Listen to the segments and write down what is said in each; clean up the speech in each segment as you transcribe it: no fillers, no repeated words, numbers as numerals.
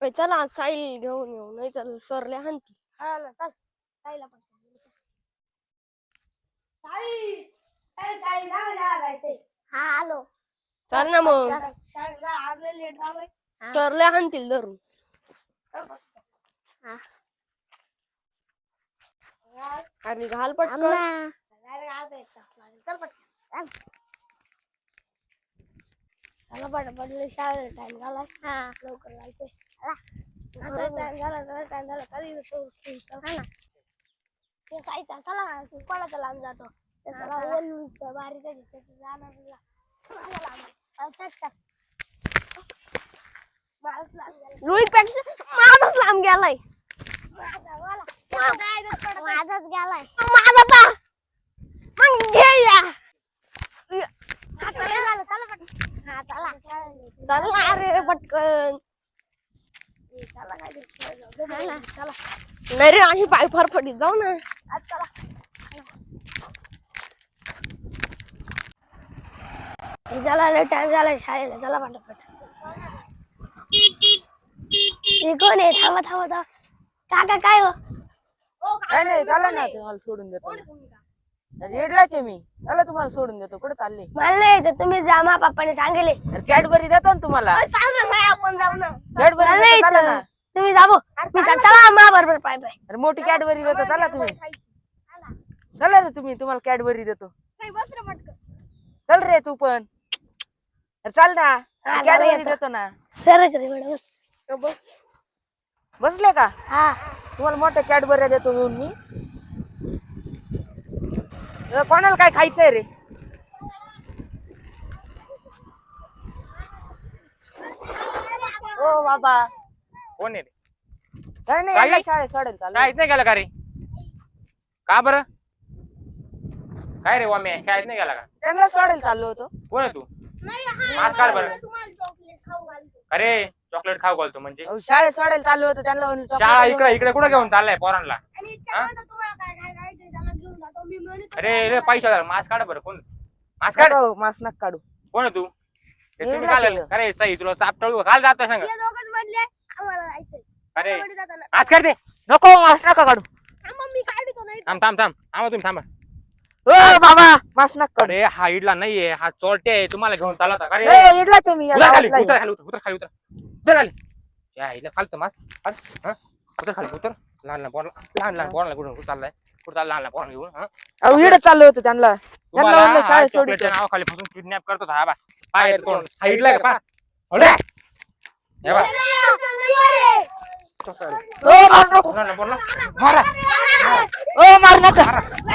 चला साईल घेऊन येऊ नाही तर सरले हानती. हा ना चल साईला पण साई जायचंय. हा आलो. चल ना मग आज लेट झालोय. सरले हानतील धरून. आणि घाल पटकन. चल पटकन चला पटपट शाळेला टाइम झालाय. हा लवकर जायचंय. टाइम झाला कधी साईचा चला कोणाचा लांब जातो बारीक रुईपेक्षा माझाच लांब गेलाय. माझाच गेलाय. माझा पा मग घे या. चला अरे पटकन. नाही रे अशी पाय फरफटीत जाऊ ना. झाला टाइम झालाय शाळेला चला पटापट. हे कोण आहे? थांबा थांबा थांबा. काका काय हो? काय नाही चला ना तुम्हाला सोडून देतो. रेडला ते मी चला तुम्हाला सोडून देतो. कुठे चालले? मला नाही यायचं तुम्ही जा. मा पप्पाने सांगितले. कॅडबरी देतो ना तुम्हाला. आपण जाऊ ना. कॅडबरी चला ना. तुम्ही जाबो चला मा बरोबर पाय पाय. अरे मोठी कॅडबरी देतो चला तुम्ही. चला रे तुम्ही तुम्हाला कॅडबरी देतो. चल रे तू पण. चल ना कॅडबरी देतो ना. सर कडे बस. बसले का? हा तुम्हाला मोठ्या कॅडबऱ्या देतो घेऊन मी. कोणाला काय खायचंय रे? ओ बाबा कोण आहे रे? काय नाही साई? याला शाळेत सोडेल चालू. शाळेत नाही गेला का रे? का बरं? काय रे वाम्या शाळेत नाही गेला का? त्यांना सोडेल चाललो होतो. कोण आहे तू? मास्क काढ बरं. अरे चॉकलेट खाऊ घालतो म्हणजे अहो, शाळेत सोडेल चाललो होतो त्यांना म्हणून शाळा इकडे इकडे कुठे घेऊन चाललाय पोरांना? अरे रे पैसा मास्क काढ बरं. कोण? मास्क काढ. मास्क नका काढू. कोण आहे तू? ते तुम्ही एवढा काढलं. केलं. अरे सई तुला चापटळू काल जातोय सांग. अरे मास्क काढ दे. नको मास्क नका काढू. थांब थांब थांब थांबा तुम्ही थांबा. ओ बाबा मास्क नका काढू. अरे हा इडला नाहीये हा चोरटे आहे. तुम्हाला घेऊन चालला होता. अरे ए, इडला तुम्ही या उतर खाली गावातला उतर आहे. खाली उतर खाली उतर उतर खाली. या इला फालतं मास्क उतर खाली उतर. लहान लहान पोराला कुठून चाललाय? कुठं चालला लहान पोराला घेऊन? अहो इकडे चाललो होतो त्यांना तुम्हाला म्हणलं शाळेत सोडित. चॉकलेटच्या नावाखाली फसून किडनॅप करतो हा बा. पाय कोण हाईटला का पा? अरे हे बा. ओ मार नको. बोला ना, बोला. मारा. ओ मार नका.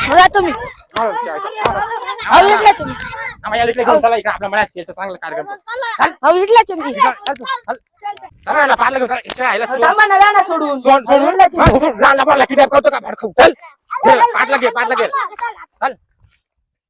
मला तुम्ही अहो इडला तुम्ही. आम्हाला इकडे घेऊन चला. इकडे आपल्या मळ्यात यायचं चांगलं कार्यक्रम. अहो इडला तुम्ही. चला याला पार्लं घेऊन चला. इकडे यायला सोड. थांबा ना जाना सोडून. सोड सोडून इडला तुम्ही. लहान पोराला किडनॅप करतो का? भाडखू चल. पाटला घे चल.